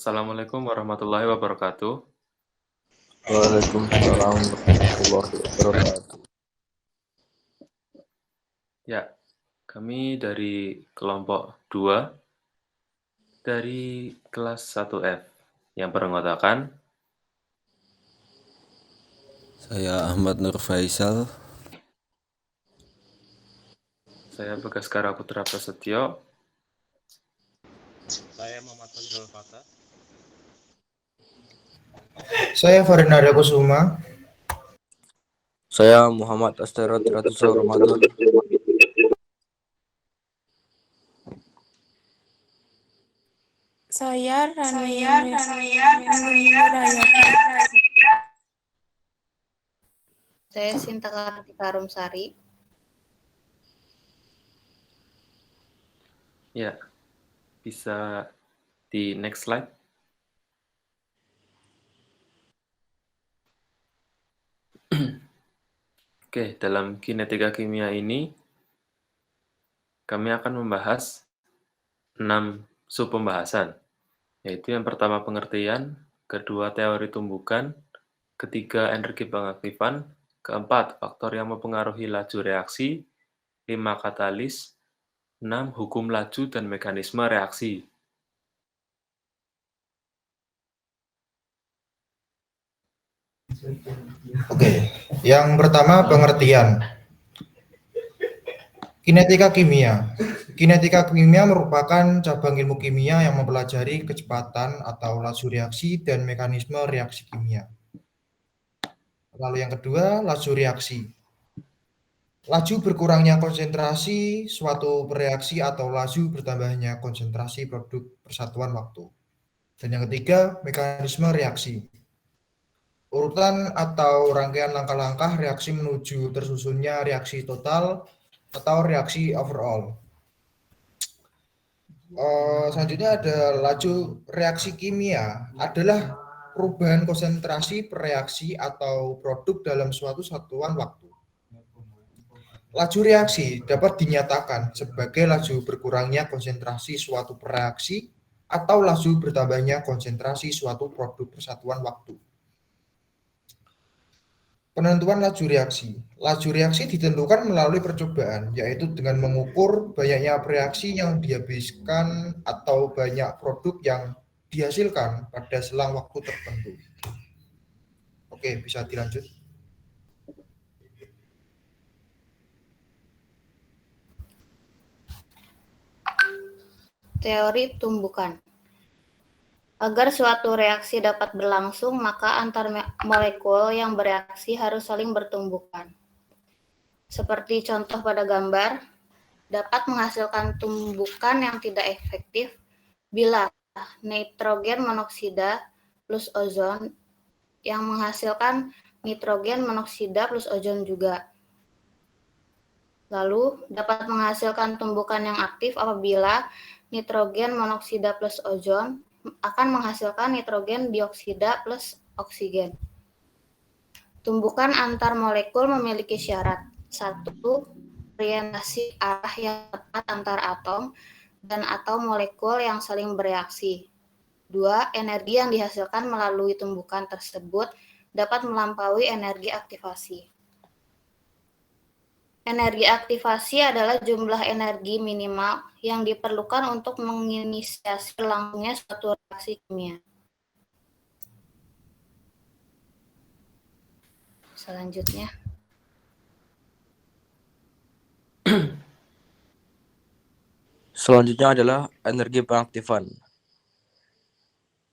Assalamualaikum warahmatullahi wabarakatuh. Waalaikumsalam warahmatullahi wabarakatuh. Ya, kami dari kelompok 2 dari kelas 1F yang beranggotakan Saya Ahmad Nur Faisal. saya Bagaskara Putra Prasetyo, Saya Muhammad Fazrul Fatah. Saya Farinada Kusuma. Saya Muhammad Asterat Ratusa Ramadan. Saya Rania Nurayati. Saya Sinta Kartika Rumsari. ya, bisa di next slide. Oke, dalam kinetika kimia ini kami akan membahas 6 sub pembahasan, yaitu yang pertama pengertian, kedua teori tumbukan, ketiga energi pengaktifan, keempat faktor yang mempengaruhi laju reaksi, 5 katalis, 6 hukum laju dan mekanisme reaksi. Oke, yang pertama pengertian. Kinetika kimia. Kinetika kimia merupakan cabang ilmu kimia yang mempelajari kecepatan atau laju reaksi dan mekanisme reaksi kimia. Lalu yang kedua, laju reaksi. Laju berkurangnya konsentrasi suatu reaksi atau laju bertambahnya konsentrasi produk persatuan waktu. Dan yang ketiga, mekanisme reaksi. Urutan atau rangkaian langkah-langkah reaksi menuju tersusunnya reaksi total atau reaksi overall. Selanjutnya ada laju reaksi kimia adalah perubahan konsentrasi per reaksi atau produk dalam suatu satuan waktu. Laju reaksi dapat dinyatakan sebagai laju berkurangnya konsentrasi suatu reaksi atau laju bertambahnya konsentrasi suatu produk persatuan waktu. Penentuan laju reaksi. Laju reaksi ditentukan melalui percobaan, yaitu dengan mengukur banyaknya reaksi yang dihabiskan atau banyak produk yang dihasilkan pada selang waktu tertentu. Oke, bisa dilanjut. Teori tumbukan. Agar suatu reaksi dapat berlangsung, maka antar molekul yang bereaksi harus saling bertumbukan. Seperti contoh pada gambar, dapat menghasilkan tumbukan yang tidak efektif bila nitrogen monoksida plus ozon yang menghasilkan nitrogen monoksida plus ozon juga. Lalu, dapat menghasilkan tumbukan yang aktif apabila nitrogen monoksida plus ozon akan menghasilkan nitrogen dioksida plus oksigen. Tumbukan antar molekul memiliki syarat. 1. Orientasi arah yang tepat antar atom dan atau molekul yang saling bereaksi. 2. Energi yang dihasilkan melalui tumbukan tersebut dapat melampaui energi aktivasi. Energi aktivasi adalah jumlah energi minimal yang diperlukan untuk menginisiasi berlangsungnya suatu reaksi kimia. Selanjutnya. Selanjutnya adalah energi pengaktifan.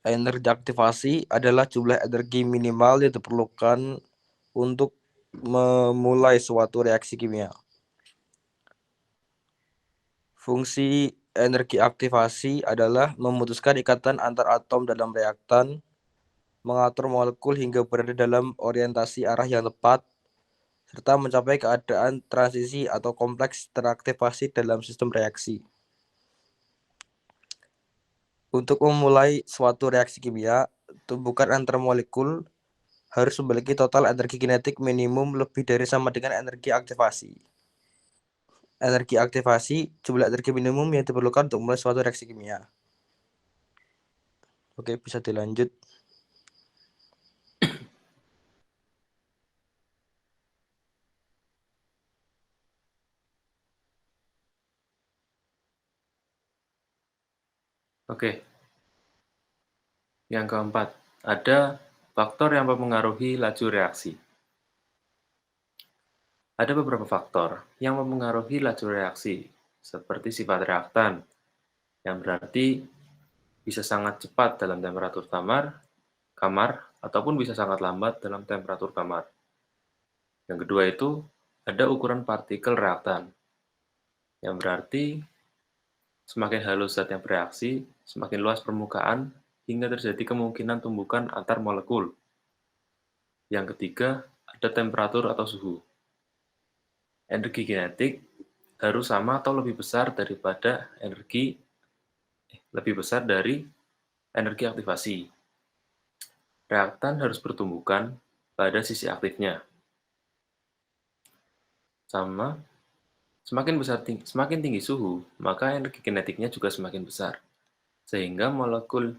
Energi aktivasi adalah jumlah energi minimal yang diperlukan untuk memulai suatu reaksi kimia. Fungsi energi aktivasi adalah memutuskan ikatan antar atom dalam reaktan, mengatur molekul hingga berada dalam orientasi arah yang tepat, serta mencapai keadaan transisi atau kompleks teraktivasi dalam sistem reaksi. Untuk memulai suatu reaksi kimia, tumbukan antar molekul harus memiliki total energi kinetik minimum lebih dari sama dengan energi aktivasi. Energi aktivasi, jumlah energi minimum yang diperlukan untuk memulai suatu reaksi kimia. Oke, bisa dilanjut. Oke. Yang keempat, ada faktor yang mempengaruhi laju reaksi. Ada beberapa faktor yang mempengaruhi laju reaksi, seperti sifat reaktan, yang berarti bisa sangat cepat dalam temperatur kamar, ataupun bisa sangat lambat dalam temperatur kamar. Yang kedua itu, ada ukuran partikel reaktan, yang berarti semakin halus zat yang bereaksi, semakin luas permukaan, hingga terjadi kemungkinan tumbukan antar molekul. Yang ketiga, ada temperatur atau suhu. Energi kinetik harus sama atau lebih besar dari energi aktivasi. Reaktan harus bertumbukan pada sisi aktifnya. Semakin tinggi suhu, maka energi kinetiknya juga semakin besar, sehingga molekul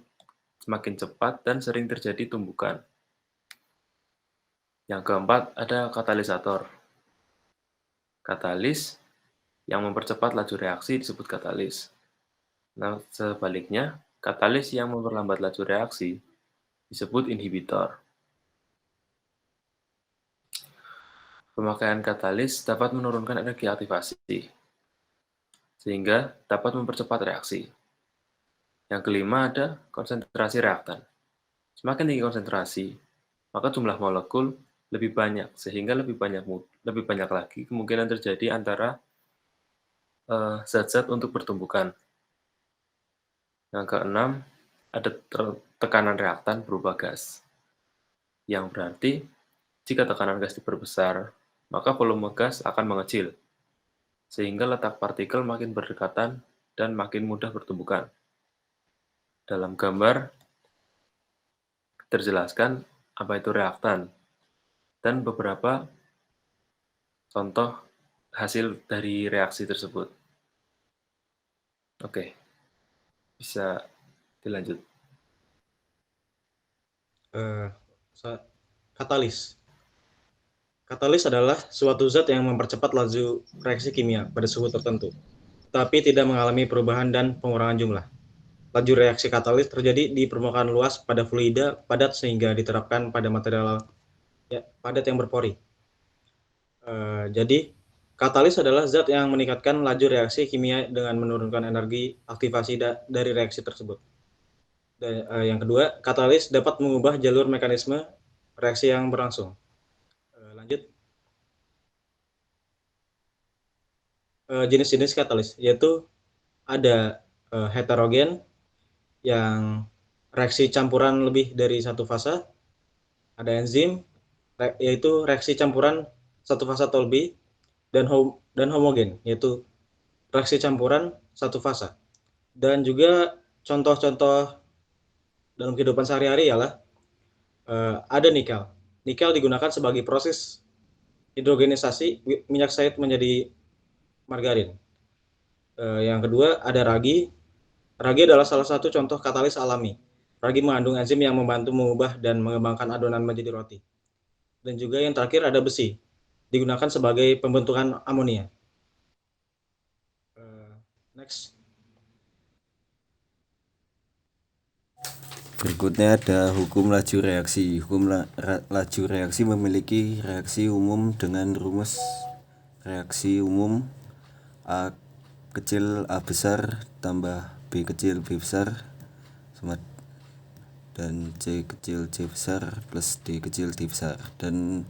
semakin cepat dan sering terjadi tumbukan. Yang keempat, ada katalisator. Katalis yang mempercepat laju reaksi disebut katalis. Nah, sebaliknya, katalis yang memperlambat laju reaksi disebut inhibitor. Pemakaian katalis dapat menurunkan energi aktivasi, sehingga dapat mempercepat reaksi. Yang kelima ada konsentrasi reaktan. Semakin tinggi konsentrasi, maka jumlah molekul lebih banyak, sehingga lebih banyak lagi kemungkinan terjadi antara zat-zat untuk pertumbukan. Yang keenam, ada tekanan reaktan berubah gas, yang berarti jika tekanan gas diperbesar, maka volume gas akan mengecil, sehingga letak partikel makin berdekatan dan makin mudah bertumbukan. Dalam gambar terjelaskan apa itu reaktan dan beberapa contoh hasil dari reaksi tersebut. Oke, bisa dilanjut. Katalis. Katalis adalah suatu zat yang mempercepat laju reaksi kimia pada suhu tertentu, tapi tidak mengalami perubahan dan pengurangan jumlah. Laju reaksi katalis terjadi di permukaan luas pada fluida padat sehingga diterapkan pada material padat yang berpori. Jadi, katalis adalah zat yang meningkatkan laju reaksi kimia dengan menurunkan energi aktivasi dari reaksi tersebut. Dan yang kedua, katalis dapat mengubah jalur mekanisme reaksi yang berlangsung. Lanjut. Jenis-jenis katalis, yaitu ada heterogen yang reaksi campuran lebih dari satu fasa, ada enzim yaitu reaksi campuran satu fasa atau lebih, dan homogen yaitu reaksi campuran satu fasa. Dan juga contoh-contoh dalam kehidupan sehari-hari ialah ada nikel. Nikel digunakan sebagai proses hidrogenisasi minyak sawit menjadi margarin. Yang kedua ada ragi. Ragi adalah salah satu contoh katalis alami. Ragi mengandung enzim yang membantu mengubah dan mengembangkan adonan menjadi roti. Dan juga yang terakhir ada besi, digunakan sebagai pembentukan amonia. Next. Berikutnya ada hukum laju reaksi. Hukum laju reaksi memiliki reaksi umum dengan rumus reaksi umum A kecil A besar tambah B kecil B besar sama dan C kecil C besar plus D kecil D besar. Dan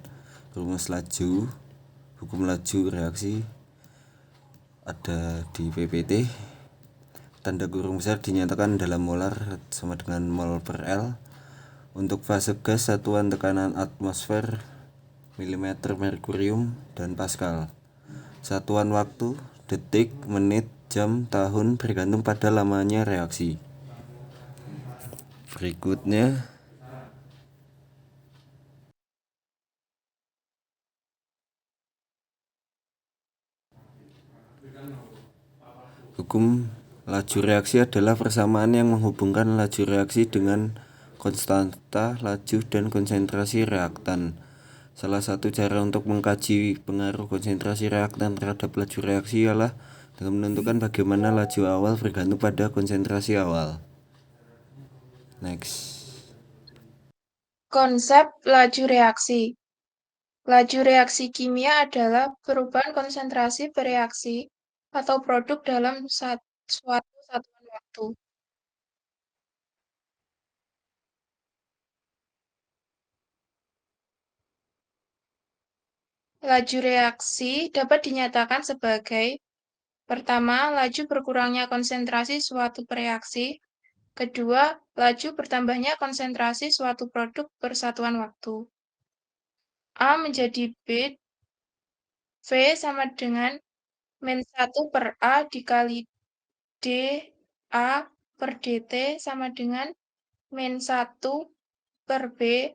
rumus laju, hukum laju reaksi ada di PPT. Tanda kurung besar dinyatakan dalam molar sama dengan mol per L. Untuk fase gas, satuan tekanan atmosfer, milimeter merkurium, dan Pascal. Satuan waktu, detik, menit, jam, tahun, bergantung pada lamanya reaksi. Berikutnya hukum Laju reaksi adalah persamaan yang menghubungkan laju reaksi dengan konstanta laju dan konsentrasi reaktan. Salah satu cara untuk mengkaji pengaruh konsentrasi reaktan terhadap laju reaksi ialah dengan menentukan bagaimana laju awal bergantung pada konsentrasi awal. Next. Konsep laju reaksi. Laju reaksi kimia adalah perubahan konsentrasi bereaksi atau produk dalam suatu satuan waktu. Laju reaksi dapat dinyatakan sebagai: pertama, laju berkurangnya konsentrasi suatu reaksi. Kedua, laju bertambahnya konsentrasi suatu produk persatuan waktu. A menjadi B, V sama dengan -1 per A dikali D A per DT sama dengan -1 per B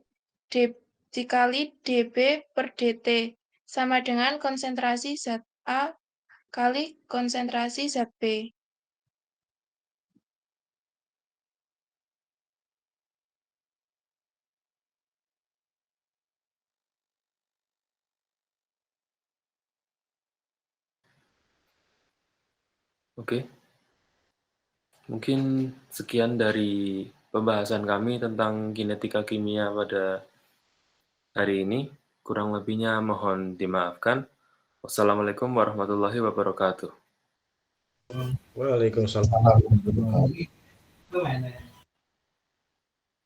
dikali DB per DT sama dengan konsentrasi zat A kali konsentrasi zat B. Oke. Mungkin sekian dari pembahasan kami tentang kinetika kimia pada hari ini. Kurang lebihnya mohon dimaafkan. Wassalamualaikum warahmatullahi wabarakatuh. Waalaikumsalam. Salam.